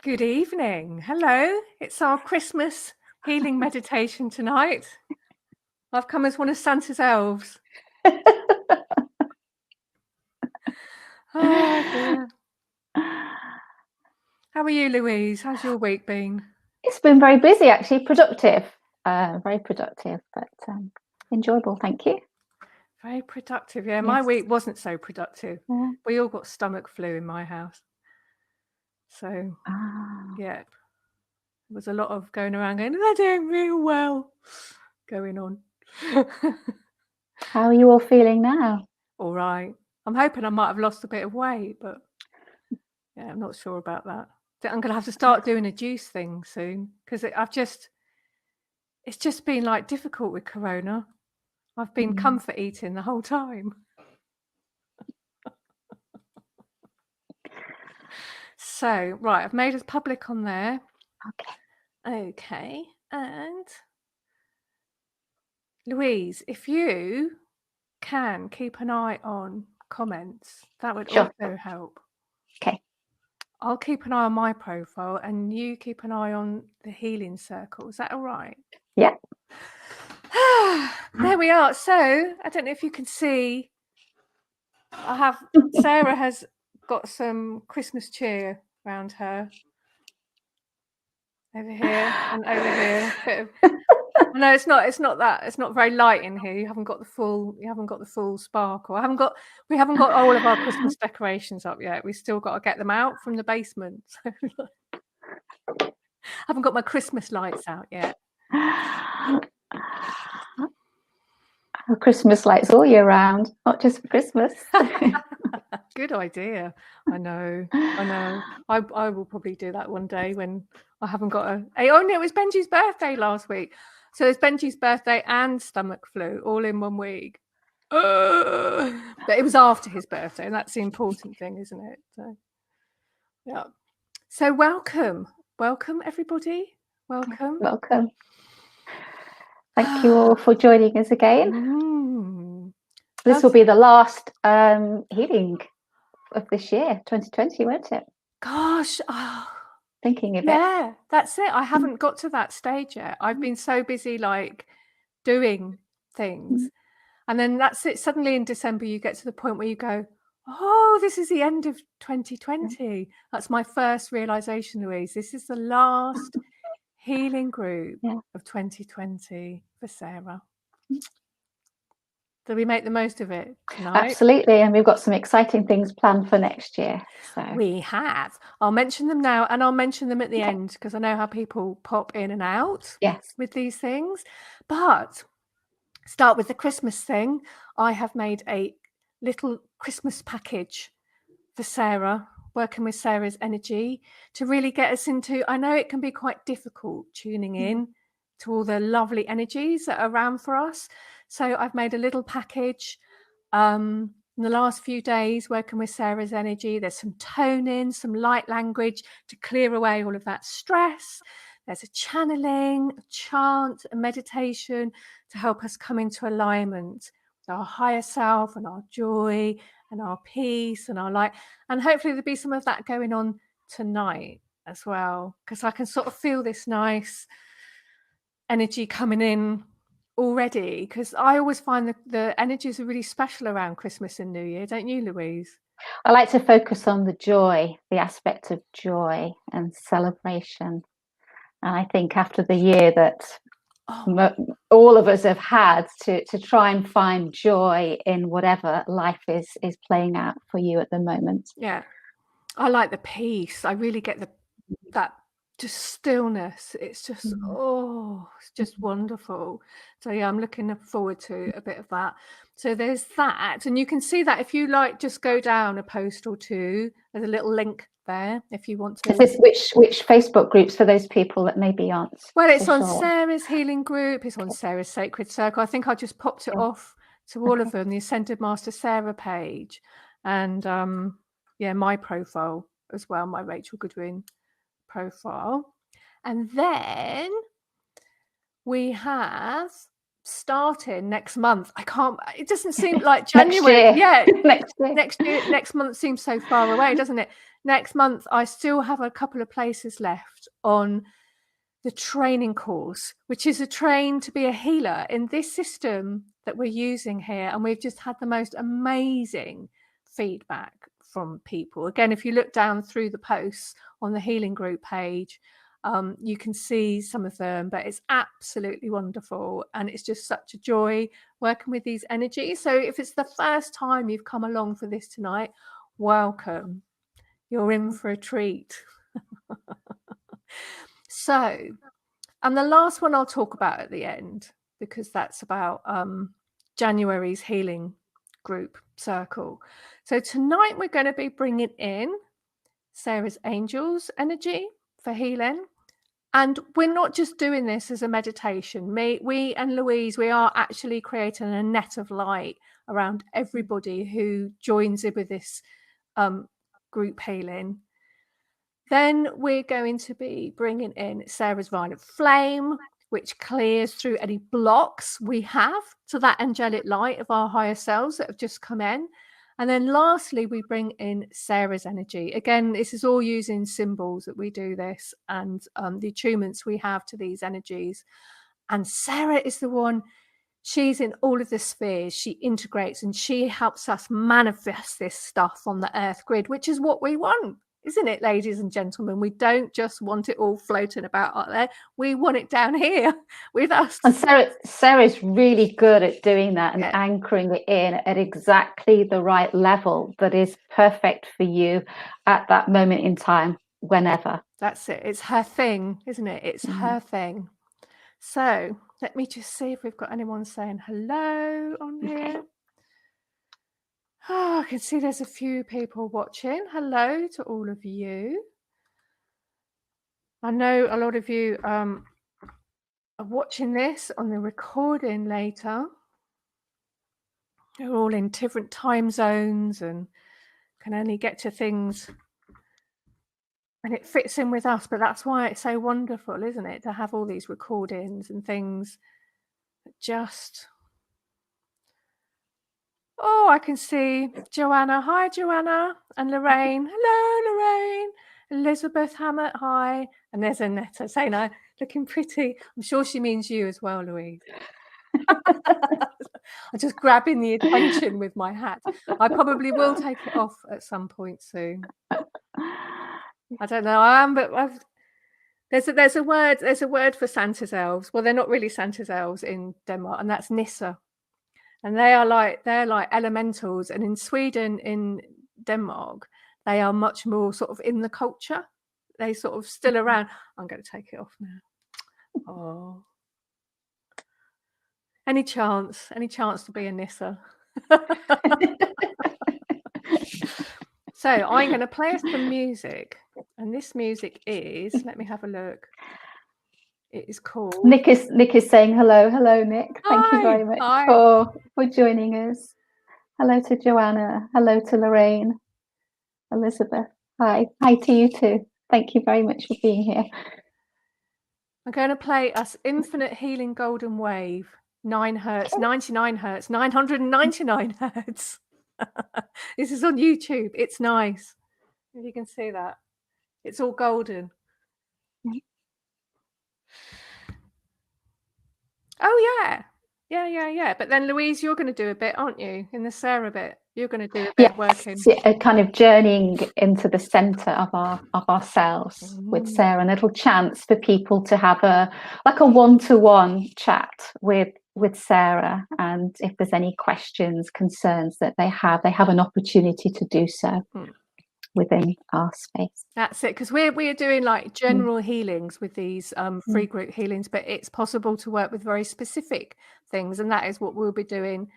Good evening. Hello. It's our Christmas healing meditation tonight. I've come as one of Santa's elves. Oh dear. How are you, Louise? How's your week been? It's been very busy, actually. Productive. Very productive, but enjoyable. Thank you. Very productive. Yeah, my week wasn't so productive. Yeah. We all got stomach flu in my house. So, yeah, there was a lot of going around going, they're doing real well going on. How are you all feeling now? All right. I'm hoping I might have lost a bit of weight, but yeah, I'm not sure about that. I'm going to have to start doing a juice thing soon because it's just been like difficult with Corona. I've been comfort eating the whole time. So, right, I've made it public on there. Okay. And Louise, if you can keep an eye on comments, that would also help. Okay. I'll keep an eye on my profile and you keep an eye on the healing circle. Is that all right? Yeah. There we are. So I don't know if you can see, Sarah has got some Christmas cheer around her. Over here and over here. No, it's not very light in here. You haven't got the full sparkle. We haven't got all of our Christmas decorations up yet. We've still got to get them out from the basement. I haven't got my Christmas lights out yet. Christmas lights all year round, not just for Christmas. Good idea. I know. I will probably do that one day when I haven't got oh no, it was Benji's birthday last week. So it's Benji's birthday and stomach flu all in 1 week. But it was after his birthday, and that's the important thing, isn't it? So yeah. So welcome everybody. Welcome. Thank you all for joining us again. This will be the last healing of this year, 2020, won't it? Gosh, thinking of it. Yeah, that's it. I haven't got to that stage yet. I've been so busy like doing things. And then that's it. Suddenly in December, you get to the point where you go, oh, this is the end of 2020. That's my first realization, Louise. This is the last healing group of 2020 for Sarah. Do we make the most of it tonight? Absolutely. And we've got some exciting things planned for next year. So we have. I'll mention them now and I'll mention them at the end because I know how people pop in and out with these things. But start with the Christmas thing. I have made a little Christmas package for Sarah, working with Sarah's energy to really get us into, I know it can be quite difficult tuning in to all the lovely energies that are around for us. So I've made a little package in the last few days working with Sarah's energy. There's some toning, some light language to clear away all of that stress. There's a channeling, a chant, a meditation to help us come into alignment with our higher self and our joy and our peace and our light. And hopefully there'll be some of that going on tonight as well, because I can sort of feel this nice energy coming in already, because I always find the energies are really special around Christmas and New Year, don't you, Louise? I like to focus on the joy, the aspect of joy and celebration. And I think after the year that all of us have had, to try and find joy in whatever life is playing out for you at the moment. Yeah, I like the peace. I really get that just stillness. It's just it's just wonderful. So yeah, I'm looking forward to a bit of that. So there's that, and you can see that if you like, just go down a post or two. There's a little link there if you want to. Is this which Facebook groups for those people that maybe aren't? Well, it's on Sarah's healing group. It's on Sarah's Sacred Circle. I think I just popped it off to all of them. The Ascended Master Sarah page, and my profile as well, my Rachel Goodwin profile. And then we have starting next month. It doesn't seem like January. Next year. Next month seems so far away, doesn't it? next month, I still have a couple of places left on the training course, which is a train to be a healer in this system that we're using here. And we've just had the most amazing feedback from people. Again, if you look down through the posts on the healing group page, you can see some of them, but it's absolutely wonderful. And it's just such a joy working with these energies. So if it's the first time you've come along for this tonight, welcome. You're in for a treat. So, and the last one I'll talk about at the end, because that's about January's healing group circle. So tonight we're going to be bringing in Sarah's angels energy for healing. And we're not just doing this as a meditation. We and Louise, we are actually creating a net of light around everybody who joins in with this group healing. Then we're going to be bringing in Sarah's violet flame, which clears through any blocks we have to that angelic light of our higher selves that have just come in. And then lastly, we bring in Sarah's energy. Again, this is all using symbols that we do this, and the attunements we have to these energies. And Sarah is the one, she's in all of the spheres. She integrates and she helps us manifest this stuff on the earth grid, which is what we want. Isn't it, ladies and gentlemen? We don't just want it all floating about out there. We want it down here with us. And Sarah's really good at doing that and anchoring it in at exactly the right level that is perfect for you at that moment in time, whenever. That's it. It's her thing, isn't it? It's her thing. So let me just see if we've got anyone saying hello on here. Oh, I can see there's a few people watching. Hello to all of you. I know a lot of you are watching this on the recording later. They're all in different time zones and can only get to things and it fits in with us. But that's why it's so wonderful, isn't it? To have all these recordings and things that just... Oh, I can see Joanna. Hi, Joanna. And Lorraine. Hello, Lorraine. Elizabeth Hammett. Hi. And there's Annetta saying, looking pretty. I'm sure she means you as well, Louise. I'm just grabbing the attention with my hat. I probably will take it off at some point soon. I don't know. I am, but there's a word for Santa's elves. Well, they're not really Santa's elves in Denmark, and that's Nissa. And they're like elementals. And in Sweden, in Denmark, they are much more sort of in the culture. They sort of still around. I'm going to take it off now. Oh, any chance to be a Nissa? So I'm going to play us some music, and this music is. Let me have a look. It is called. Nick is saying hello, Nick. Thank you very much for joining us. Hello to Joanna. Hello to Lorraine. Elizabeth. Hi to you too. Thank you very much for being here. I'm going to play us Infinite Healing Golden Wave, 9 hertz, 99 hertz, 999 hertz. This is on YouTube. It's nice. If you can see that, it's all golden. Oh yeah. But then Louise, you're going to do a bit, aren't you? In the Sarah bit, you're going to do a bit working. A kind of journeying into the center of ourselves with Sarah, and a little chance for people to have a one-to-one chat with Sarah. And if there's any questions, concerns that they have an opportunity to do so. Within our space. That's it, because we're doing like general healings with these free group healings, but it's possible to work with very specific things, and that is what we'll be doing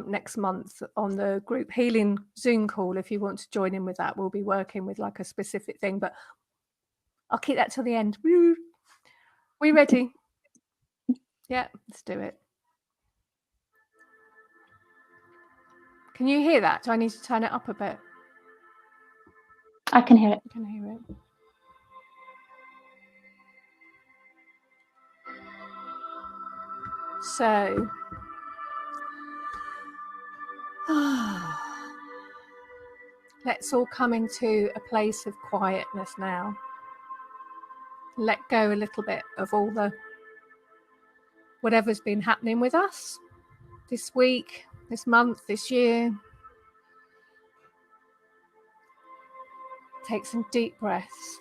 next month on the group healing Zoom call. If you want to join in with that, we'll be working with like a specific thing, but I'll keep that till the end. We ready? Yeah, let's do it. Can you hear that? Do I need to turn it up a bit? I can hear it. I can hear it. So, let's all come into a place of quietness now. Let go a little bit of all the whatever's been happening with us this week, this month, this year. Take some deep breaths.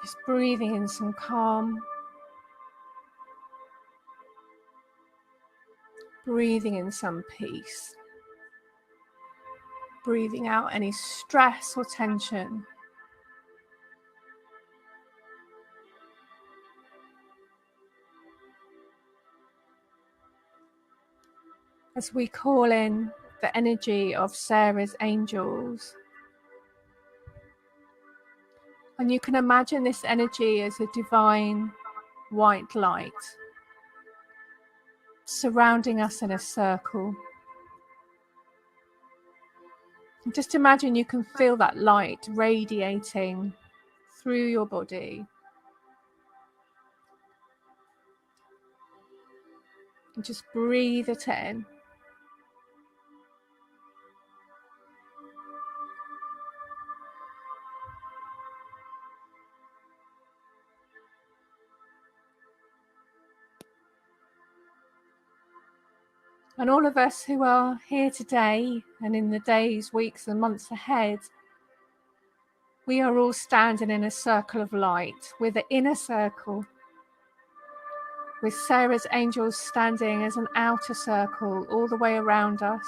Just breathing in some calm. Breathing in some peace. Breathing out any stress or tension. As we call in the energy of Sarah's angels. And you can imagine this energy as a divine white light surrounding us in a circle. And just imagine you can feel that light radiating through your body. And just breathe it in. And all of us who are here today and in the days, weeks and months ahead, we are all standing in a circle of light. We're the inner circle, with Sarah's angels standing as an outer circle all the way around us.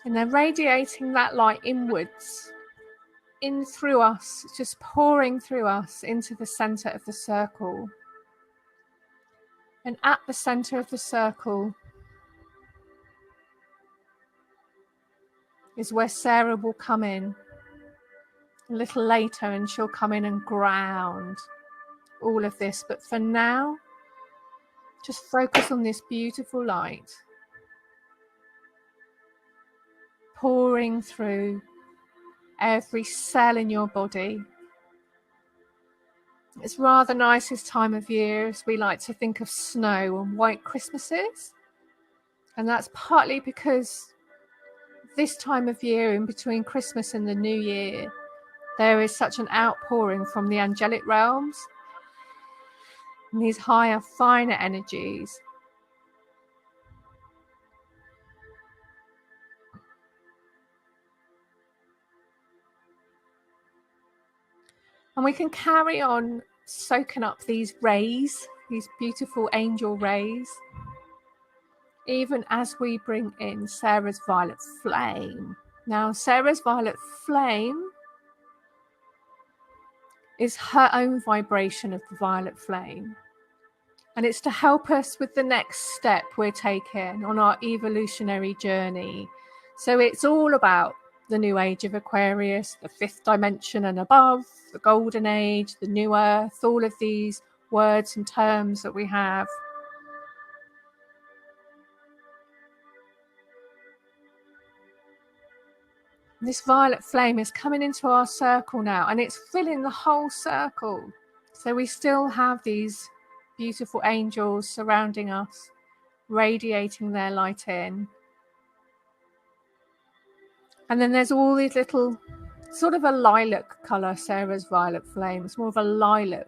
And they're radiating that light inwards, in through us, just pouring through us into the center of the circle. And at the center of the circle is where Sarah will come in a little later, and she'll come in and ground all of this. But for now, just focus on this beautiful light pouring through every cell in your body. It's rather nice this time of year, as we like to think of snow and white Christmases. And that's partly because this time of year, in between Christmas and the New Year, there is such an outpouring from the angelic realms and these higher, finer energies. And we can carry on soaking up these rays, these beautiful angel rays, even as we bring in Sarah's violet flame. Now, Sarah's violet flame is her own vibration of the violet flame. And it's to help us with the next step we're taking on our evolutionary journey. So it's all about the new age of Aquarius, the fifth dimension and above, the golden age, the new earth, all of these words and terms that we have. This violet flame is coming into our circle now, and it's filling the whole circle. So we still have these beautiful angels surrounding us, radiating their light in. And then there's all these little, sort of a lilac colour, Sarah's violet flame. It's more of a lilac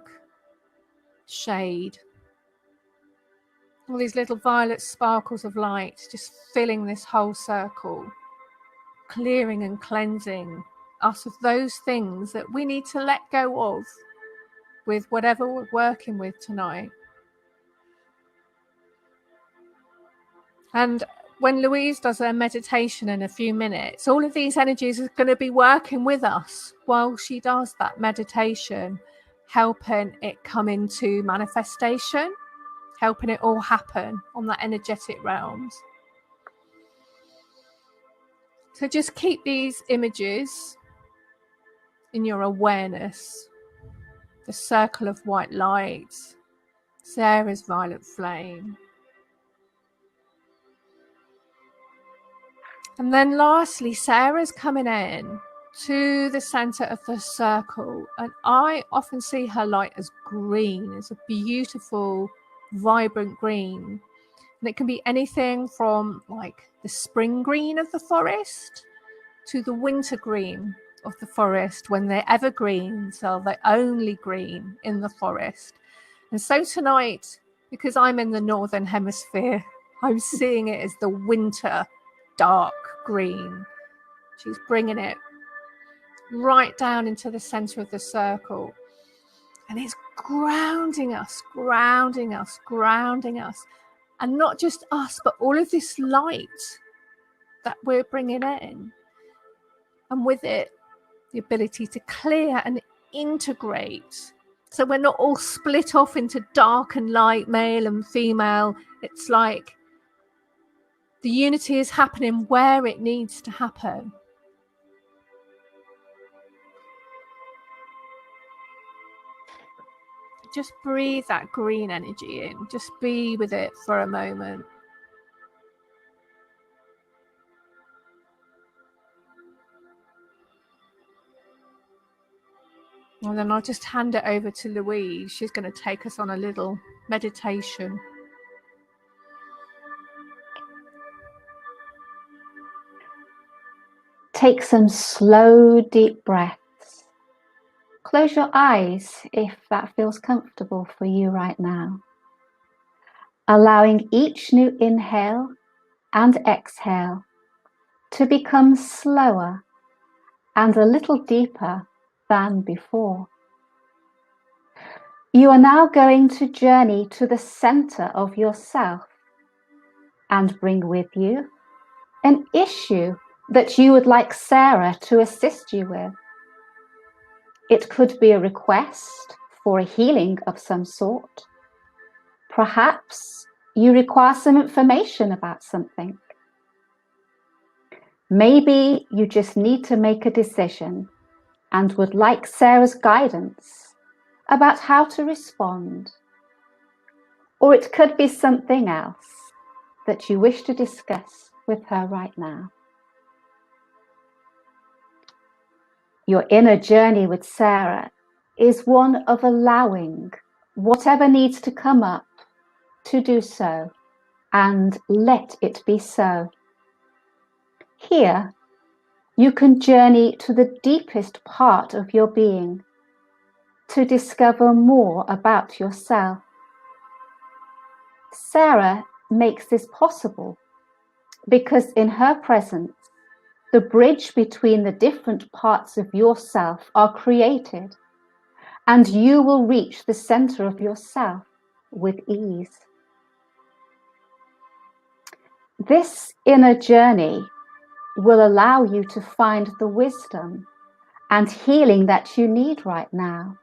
shade. All these little violet sparkles of light just filling this whole circle, clearing and cleansing us of those things that we need to let go of with whatever we're working with tonight. And when Louise does her meditation in a few minutes, all of these energies are going to be working with us while she does that meditation, helping it come into manifestation, helping it all happen on that energetic realms. So just keep these images in your awareness. The circle of white light, Sarah's violet flame. And then lastly, Sarah's coming in to the center of the circle. And I often see her light as green. It's a beautiful, vibrant green. And it can be anything from like the spring green of the forest to the winter green of the forest, when they're evergreens or they're only green in the forest. And so tonight, because I'm in the northern hemisphere, I'm seeing it as the winter dark green. She's bringing it right down into the center of the circle. And it's grounding us, grounding us, grounding us. And not just us, but all of this light that we're bringing in. And with it, the ability to clear and integrate. So we're not all split off into dark and light, male and female. It's like the unity is happening where it needs to happen. Just breathe that green energy in. Just be with it for a moment. And then I'll just hand it over to Louise. She's going to take us on a little meditation. Take some slow, deep breaths. Close your eyes if that feels comfortable for you right now. Allowing each new inhale and exhale to become slower and a little deeper than before. You are now going to journey to the center of yourself and bring with you an issue that you would like Sarah to assist you with. It could be a request for a healing of some sort. Perhaps you require some information about something. Maybe you just need to make a decision and would like Sarah's guidance about how to respond. Or it could be something else that you wish to discuss with her right now. Your inner journey with Sarah is one of allowing whatever needs to come up to do so, and let it be so. Here, you can journey to the deepest part of your being to discover more about yourself. Sarah makes this possible because in her presence, the bridge between the different parts of yourself are created, and you will reach the center of yourself with ease. This inner journey will allow you to find the wisdom and healing that you need right now.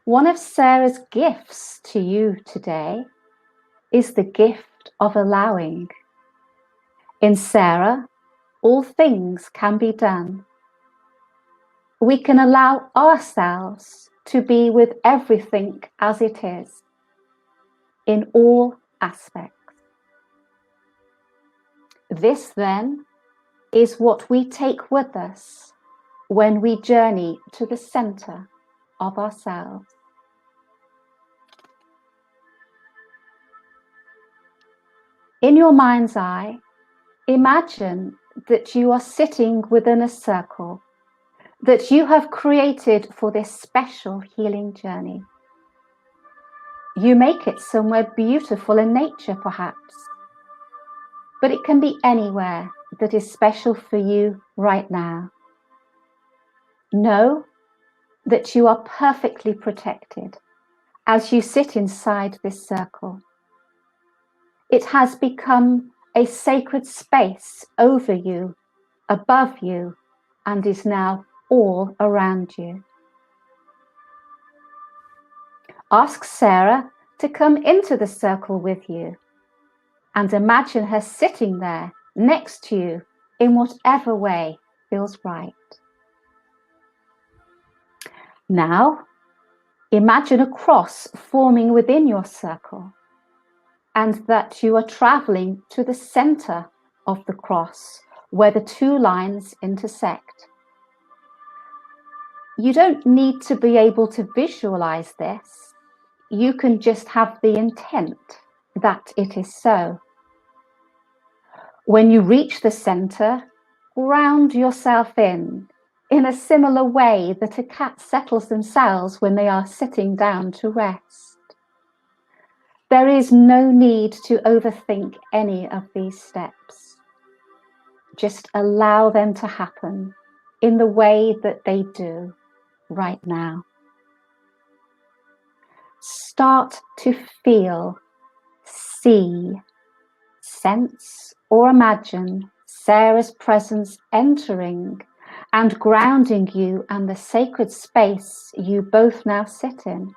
One of Sarah's gifts to you today is the gift of allowing. In Sarah, all things can be done. We can allow ourselves to be with everything as it is, in all aspects. This then is what we take with us when we journey to the center of ourselves. In your mind's eye, imagine that you are sitting within a circle that you have created for this special healing journey. You make it somewhere beautiful in nature, perhaps, but it can be anywhere that is special for you right now. Know that you are perfectly protected as you sit inside this circle. It has become a sacred space over you, above you, and is now all around you. Ask Sarah to come into the circle with you and imagine her sitting there next to you in whatever way feels right. Now, imagine a cross forming within your circle, and that you are traveling to the center of the cross, where the two lines intersect. You don't need to be able to visualize this. You can just have the intent that it is so. When you reach the center, ground yourself in a similar way that a cat settles themselves when they are sitting down to rest. There is no need to overthink any of these steps. Just allow them to happen in the way that they do right now. Start to feel, see, sense, or imagine Sarah's presence entering and grounding you and the sacred space you both now sit in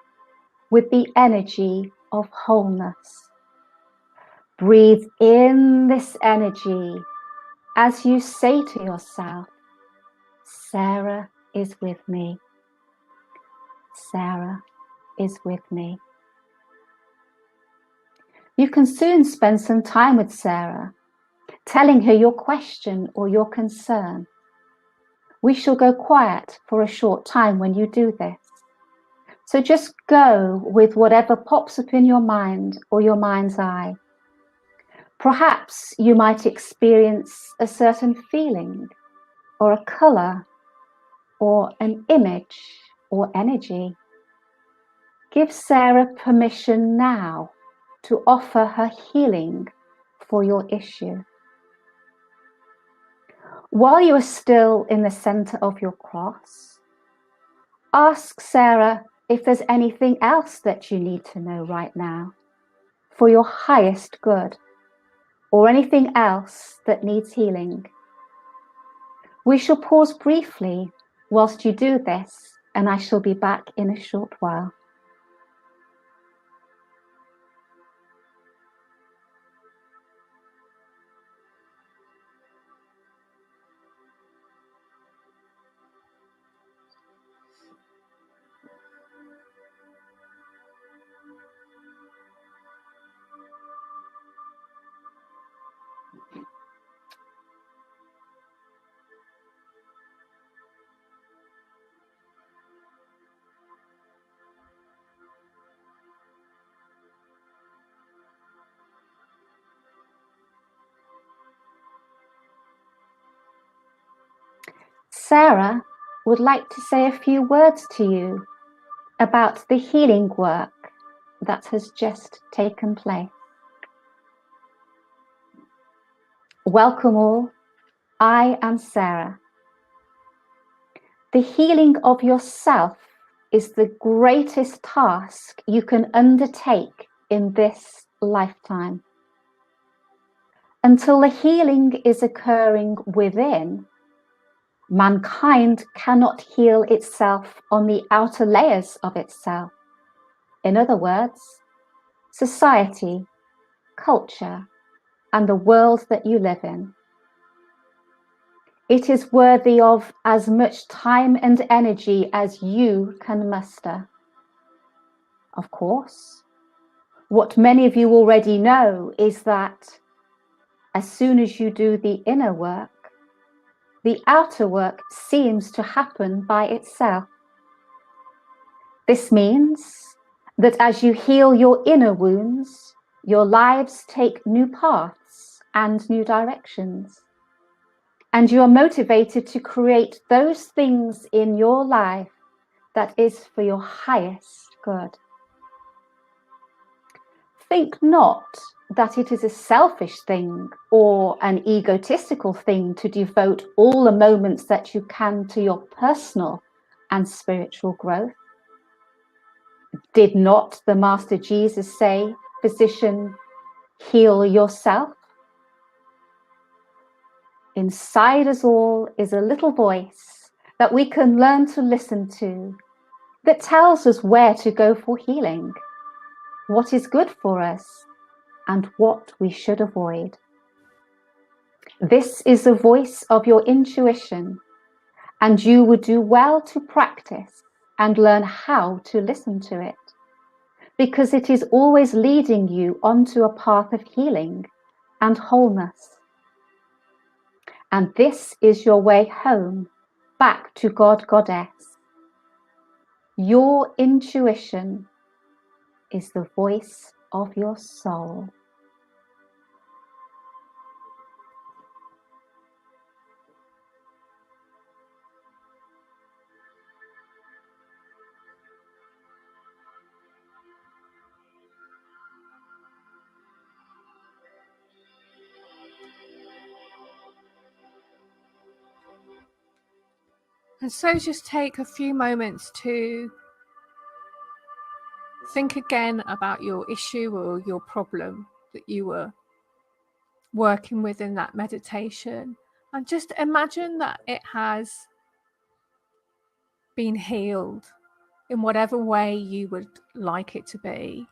with the energy of wholeness. Breathe in this energy as you say to yourself, Sarah is with me. Sarah is with me. You can soon spend some time with Sarah, telling her your question or your concern. We shall go quiet for a short time when you do this. So just go with whatever pops up in your mind or your mind's eye. Perhaps you might experience a certain feeling or a color or an image or energy. Give Sarah permission now to offer her healing for your issue. While you are still in the center of your cross, ask Sarah if there's anything else that you need to know right now for your highest good, or anything else that needs healing. We shall pause briefly whilst you do this, and I shall be back in a short while. Sarah would like to say a few words to you about the healing work that has just taken place. Welcome all, I am Sarah. The healing of yourself is the greatest task you can undertake in this lifetime. Until the healing is occurring within, mankind cannot heal itself on the outer layers of itself. In other words, society, culture, and the world that you live in. It is worthy of as much time and energy as you can muster. Of course, what many of you already know is that as soon as you do the inner work, the outer work seems to happen by itself. This means that as you heal your inner wounds, your lives take new paths and new directions. And you are motivated to create those things in your life that is for your highest good. Think not that it is a selfish thing or an egotistical thing to devote all the moments that you can to your personal and spiritual growth. Did not the Master Jesus say, physician, heal yourself? Inside us all is a little voice that we can learn to listen to that tells us where to go for healing, what is good for us, and what we should avoid. This is the voice of your intuition, and you would do well to practice and learn how to listen to it, because it is always leading you onto a path of healing and wholeness. And this is your way home, back to God, Goddess. Your intuition is the voice of your soul. And so just take a few moments to think again about your issue or your problem that you were working with in that meditation, and just imagine that it has been healed in whatever way you would like it to be.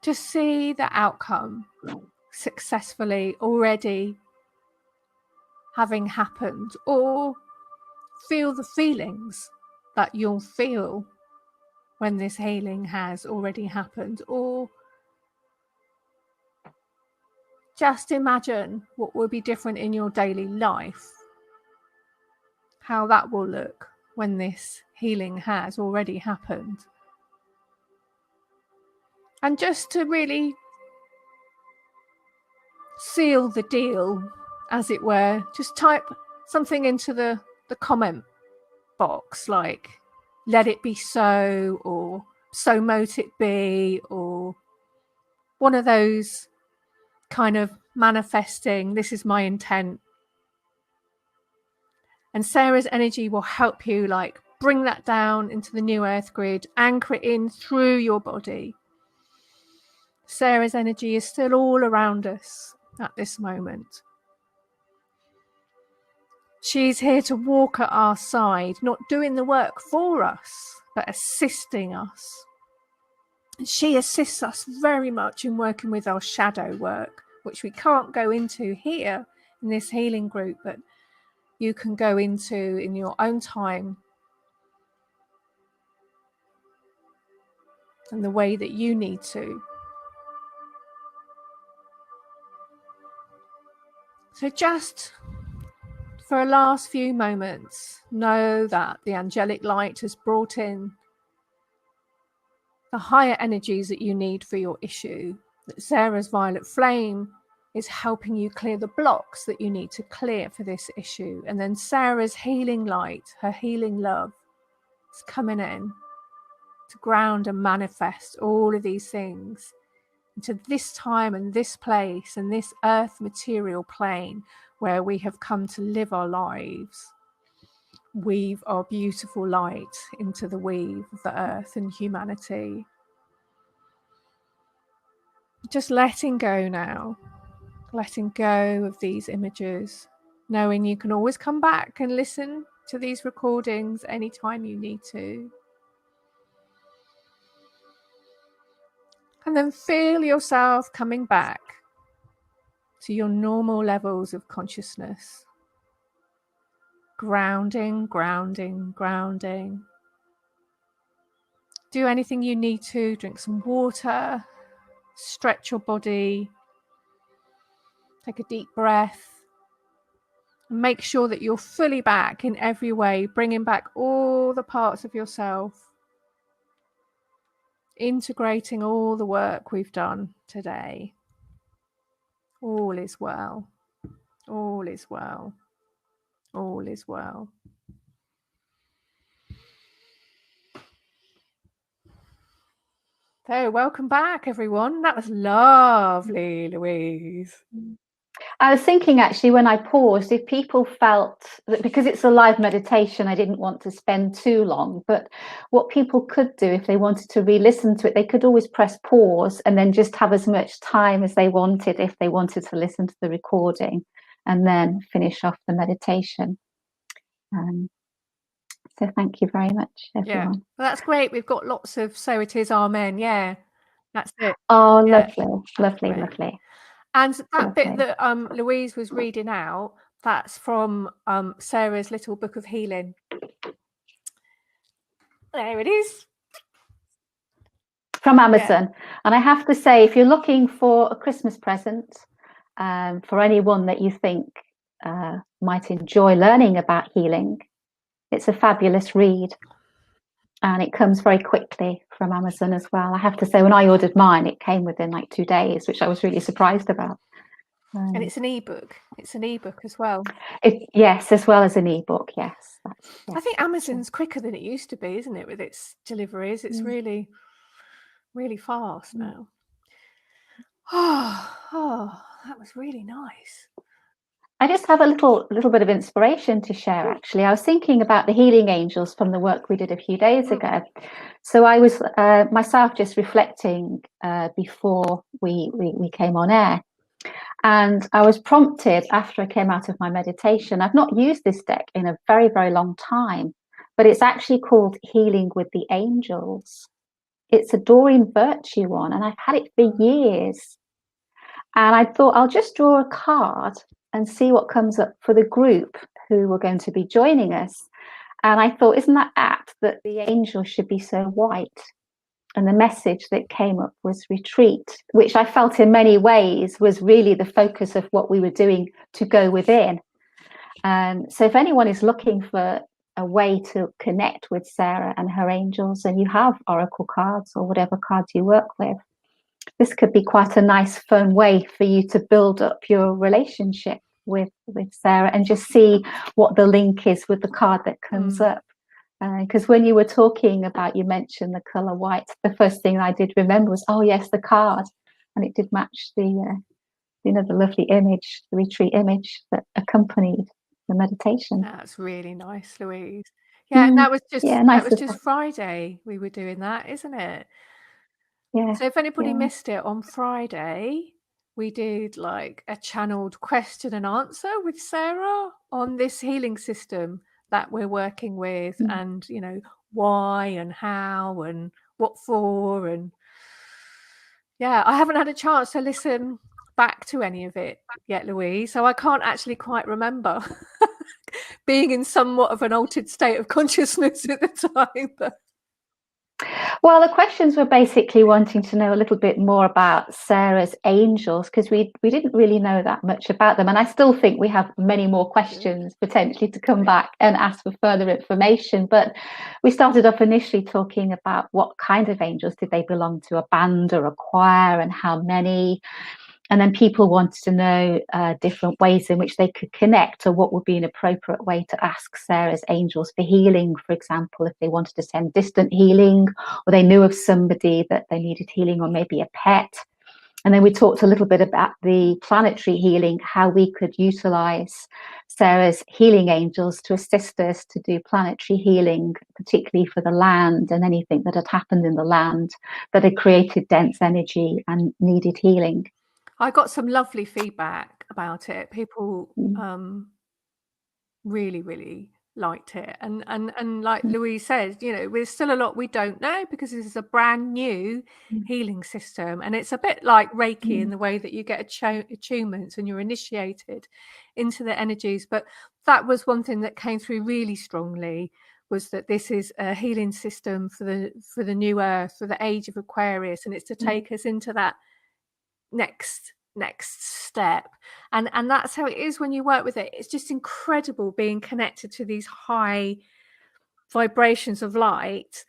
Just see the outcome successfully already having happened, or feel the feelings that you'll feel when this healing has already happened, or just imagine what will be different in your daily life, how that will look when this healing has already happened. And just to really seal the deal, as it were, just type something into the comment box, like "let it be so," or "so mote it be," or one of those kind of manifesting, "this is my intent." And Sarah's energy will help you like bring that down into the new earth grid, anchor it in through your body. Sarah's energy is still all around us at this moment. She's here to walk at our side, not doing the work for us, but assisting us. She assists us very much in working with our shadow work, which we can't go into here in this healing group, but you can go into in your own time and the way that you need to. So just for a last few moments, know that the angelic light has brought in the higher energies that you need for your issue, that Sarah's violet flame is helping you clear the blocks that you need to clear for this issue. And then Sarah's healing light, her healing love, is coming in to ground and manifest all of these things into this time and this place and this earth material plane where we have come to live our lives, weave our beautiful light into the weave of the earth and humanity. Just letting go now, letting go of these images, knowing you can always come back and listen to these recordings anytime you need to. And then feel yourself coming back to your normal levels of consciousness. Grounding, grounding, grounding. Do anything you need to. Drink some water. Stretch your body. Take a deep breath. Make sure that you're fully back in every way, bringing back all the parts of yourself. Integrating all the work we've done today. All is well. All is well. All is well. So welcome back, everyone. That was lovely, Louise. I was thinking actually when I paused, if people felt that because it's a live meditation, I didn't want to spend too long, but what people could do if they wanted to re-listen to it, they could always press pause and then just have as much time as they wanted if they wanted to listen to the recording and then finish off the meditation. So thank you very much, everyone. Yeah, well, that's great. We've got lots of "so it is, amen." Yeah, that's it. Oh, yeah. lovely, lovely. And that bit that Louise was reading out, that's from Sarah's little book of healing. There it is. From Amazon. Yeah. And I have to say, if you're looking for a Christmas present for anyone that you think might enjoy learning about healing, it's a fabulous read. And it comes very quickly from Amazon as well. I have to say, when I ordered mine, it came within like 2 days, which I was really surprised about. And it's an ebook. It's an ebook as well. Yes, as well as an ebook. Yes. I think Amazon's quicker than it used to be, isn't it, with its deliveries? It's really, really fast now. Oh, that was really nice. I just have a little bit of inspiration to share, actually. I was thinking about the healing angels from the work we did a few days ago. So I was myself just reflecting before we came on air. And I was prompted after I came out of my meditation. I've not used this deck in a very, very long time, but it's actually called Healing with the Angels. It's a Doreen Virtue one, and I've had it for years. And I thought I'll just draw a card and see what comes up for the group who were going to be joining us. And I thought, isn't that apt that the angels should be so white? And the message that came up was retreat, which I felt in many ways was really the focus of what we were doing to go within. So if anyone is looking for a way to connect with Sarah and her angels, and you have oracle cards or whatever cards you work with, this could be quite a nice, fun way for you to build up your relationship with Sarah and just see what the link is with the card that comes up. Because when you were talking about, you mentioned the color white, the first thing I did remember was, oh yes, the card, and it did match the the lovely image, the retreat image that accompanied the meditation. That's really nice, Louise. Yeah, and that was just Friday we were doing that, isn't it? Yeah. So if anybody missed it, on Friday we did like a channeled question and answer with Sarah on this healing system that we're working with, and why and how and what for. And yeah, I haven't had a chance to listen back to any of it yet, Louise, so I can't actually quite remember being in somewhat of an altered state of consciousness at the time. But well, the questions were basically wanting to know a little bit more about Sarah's angels, because we didn't really know that much about them. And I still think we have many more questions potentially to come back and ask for further information. But we started off initially talking about what kind of angels did they belong to, a band or a choir, and how many. And then people wanted to know different ways in which they could connect, or what would be an appropriate way to ask Sarah's angels for healing, for example, if they wanted to send distant healing, or they knew of somebody that they needed healing, or maybe a pet. And then we talked a little bit about the planetary healing, how we could utilize Sarah's healing angels to assist us to do planetary healing, particularly for the land and anything that had happened in the land that had created dense energy and needed healing. I got some lovely feedback about it. People really, really liked it. And like Louise says, there's still a lot we don't know, because this is a brand new healing system. And it's a bit like Reiki in the way that you get attunements and you're initiated into the energies. But that was one thing that came through really strongly, was that this is a healing system for the new earth, for the age of Aquarius. And it's to take us into that next step, and that's how it is when you work with it. It's just incredible being connected to these high vibrations of light,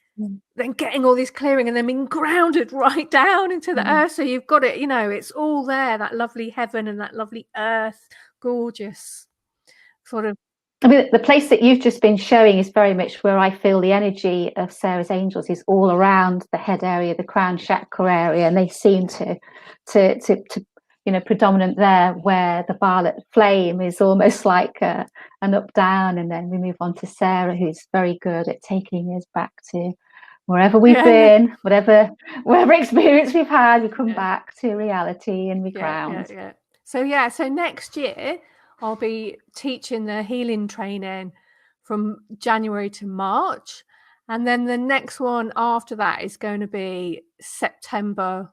then getting all this clearing and then being grounded right down into the earth. So you've got it, it's all there, that lovely heaven and that lovely earth, gorgeous sort of. I mean, the place that you've just been showing is very much where I feel the energy of Sarah's angels is all around the head area, the crown chakra area, and they seem to predominant there, where the violet flame is almost like an up down. And then we move on to Sarah, who's very good at taking us back to wherever we've been, whatever experience we've had, we come back to reality and we ground. So next year I'll be teaching the healing training from January to March. And then the next one after that is going to be September,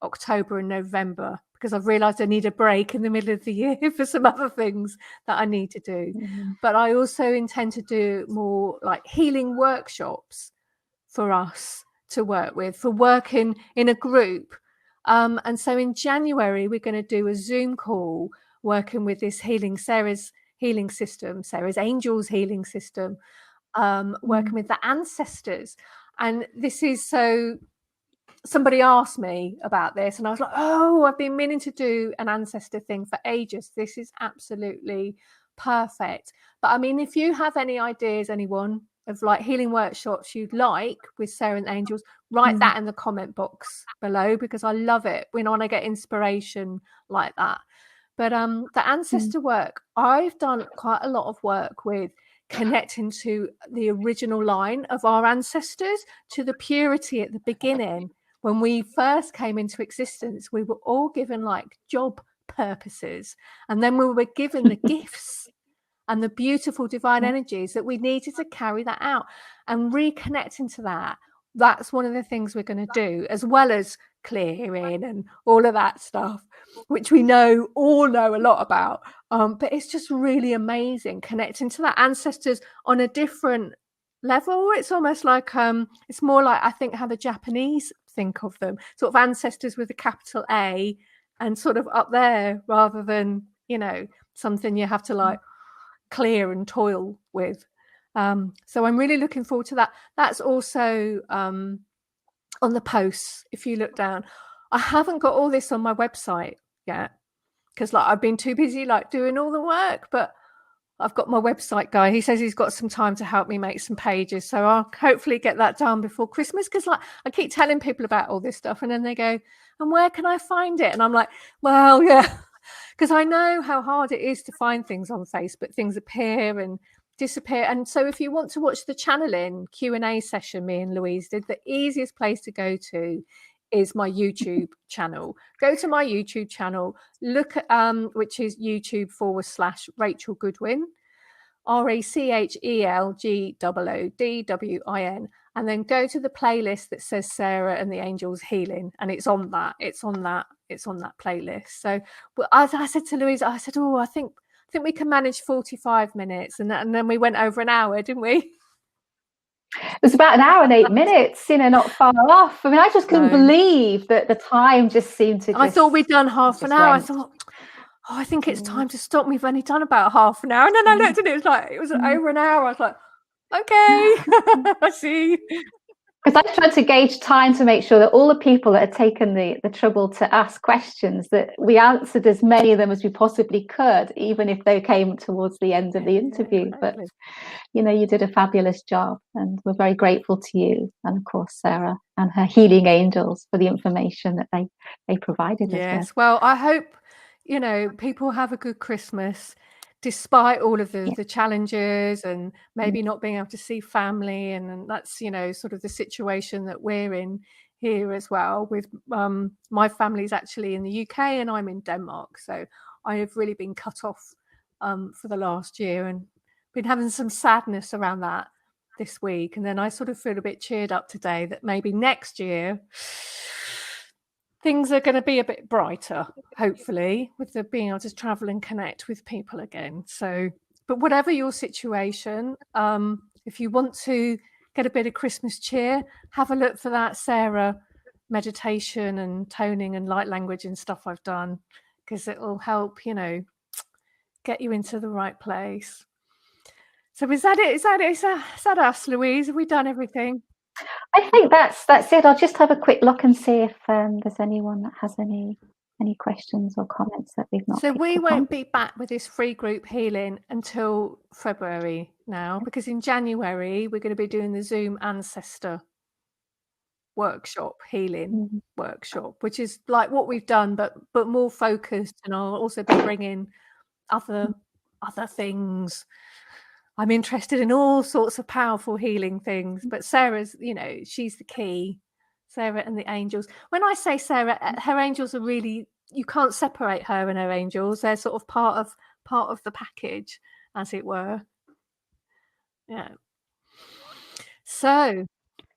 October and November, because I've realized I need a break in the middle of the year for some other things that I need to do. But I also intend to do more like healing workshops for us to work with, for working in a group. And so in January, we're going to do a Zoom call working with this healing, Sarah's healing system, Sarah's Angels healing system, working with the ancestors. And this is so, somebody asked me about this and I was like, oh, I've been meaning to do an ancestor thing for ages. This is absolutely perfect. But I mean, if you have any ideas, anyone, of like healing workshops you'd like with Sarah and the Angels, write that in the comment box below, because I love it when I get inspiration like that. But the ancestor work, I've done quite a lot of work with connecting to the original line of our ancestors, to the purity at the beginning. When we first came into existence, we were all given like job purposes, and then we were given the gifts and the beautiful divine energies that we needed to carry that out, and reconnecting to that. That's one of the things we're going to do, as well as clearing and all of that stuff, which we all know a lot about. But it's just really amazing connecting to that ancestors on a different level. It's almost like it's more like, I think, how the Japanese think of them, sort of ancestors with a capital A and sort of up there, rather than, you know, something you have to like clear and toil with. So I'm really looking forward to that. That's also on the posts. If you look down, I haven't got all this on my website yet, because like I've been too busy like doing all the work, but I've got my website guy. He says he's got some time to help me make some pages, so I'll hopefully get that done before Christmas, because like I keep telling people about all this stuff and then they go, and where can I find it? And I'm like, well, yeah, because I know how hard it is to find things on Facebook. Things appear and disappear. And so if you want to watch the channeling Q&A session me and Louise did, the easiest place to go to is my YouTube channel. Go to my YouTube channel, look at which is YouTube/Rachel Goodwin, RachelGoodwin, and then go to the playlist that says Sarah and the Angels Healing, and it's on that playlist. So as I said to Louise, I said, oh, I think we can manage 45 minutes, and then we went over an hour, didn't we? It was about an hour and 8 minutes, you know, not far off. I mean, I just couldn't believe that the time just seemed to. I thought we'd done half an hour. I thought, oh, I think it's time to stop. We've only done about half an hour. And then I looked and it was over an hour. I was like, okay, I see. Because I tried to gauge time to make sure that all the people that had taken the trouble to ask questions, that we answered as many of them as we possibly could, even if they came towards the end of the interview. But, you know, you did a fabulous job, and we're very grateful to you, and of course Sarah and her healing angels, for the information that they provided. Yes, well, I hope, you know, people have a good Christmas, despite all of the challenges and maybe not being able to see family. And that's, you know, sort of the situation that we're in here as well. With my family's actually in the UK and I'm in Denmark. So I have really been cut off for the last year, and been having some sadness around that this week. And then I sort of feel a bit cheered up today that maybe next year things are going to be a bit brighter, hopefully, with the being able to travel and connect with people again. So, but whatever your situation, if you want to get a bit of Christmas cheer, have a look for that Sarah meditation and toning and light language and stuff I've done, because it will help, you know, get you into the right place. So is that it? Is that us, Louise? Have we done everything? I think that's it. I'll just have a quick look and see if there's anyone that has any questions or comments that we've not. So we won't be back with this free group healing until February now, because in January we're going to be doing the Zoom Ancestor workshop, healing workshop, which is like what we've done, but more focused. And I'll also be bringing other things. I'm interested in all sorts of powerful healing things, but Sarah's, you know, she's the key. Sarah and the angels. When I say Sarah, her angels are really, you can't separate her and her angels. They're sort of part of the package, as it were. Yeah. So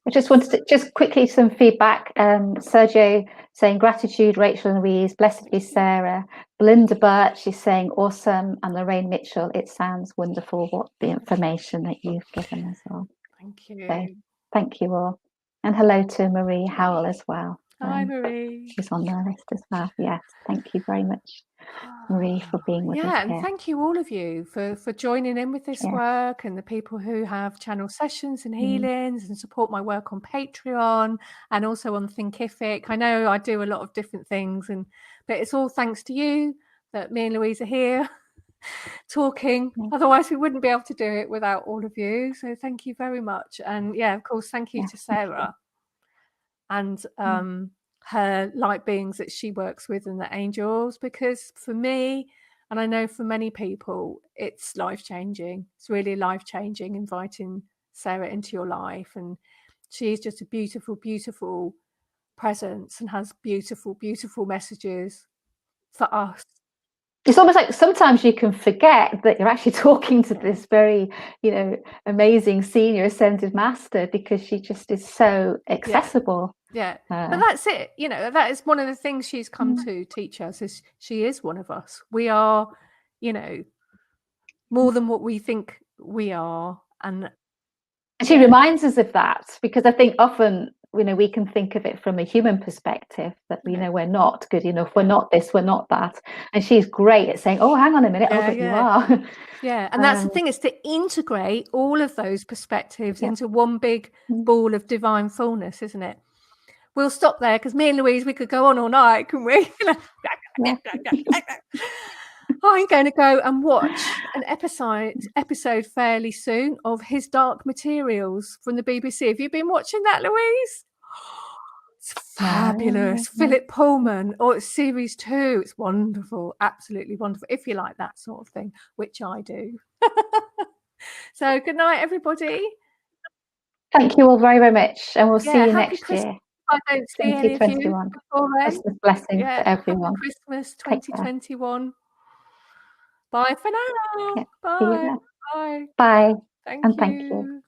I just wanted to just quickly some feedback. Sergio saying gratitude, Rachel and Louise, blessed be Sarah. Belinda Birch is saying awesome, and Lorraine Mitchell, it sounds wonderful, what the information that you've given as well. Thank you. So, thank you all. And hello to Marie Howell as well. Bye, Marie. She's on their list as well. Yes, thank you very much, Marie, for being with us Yeah, and here. thank you all of you for joining in with this work, and the people who have channel sessions and healings and support my work on Patreon and also on Thinkific. I know I do a lot of different things, but it's all thanks to you that me and Louise are here talking. Otherwise we wouldn't be able to do it without all of you. So thank you very much. And yeah, of course, thank you to Sarah and her light beings that she works with and the angels, because for me, and I know for many people, it's life-changing. It's really life-changing inviting Sarah into your life. And she's just a beautiful, beautiful presence and has beautiful, beautiful messages for us. It's almost like sometimes you can forget that you're actually talking to this very, amazing senior ascended master, because she just is so accessible. Yeah. But that's it. That is one of the things she's come to teach us, is she is one of us. We are, more than what we think we are. And she reminds us of that, because I think often, we can think of it from a human perspective, that we're not good enough, we're not this, we're not that, and she's great at saying, oh, hang on a minute, but you are. And that's the thing, is to integrate all of those perspectives into one big ball of divine fullness, isn't it? We'll stop there, because me and Louise, we could go on all night, can we? I'm going to go and watch an episode fairly soon of His Dark Materials from the BBC. Have you been watching that, Louise? It's fabulous. Philip Pullman. It's series 2. It's wonderful. Absolutely wonderful. If you like that sort of thing, which I do. So good night, everybody. Thank you all very, very much. And we'll see you next year. I don't see any of you before then. Christmas blessings to everyone. Happy Christmas 2021. Bye for now. Yeah, bye. Bye. Bye. Thank and you. thank you.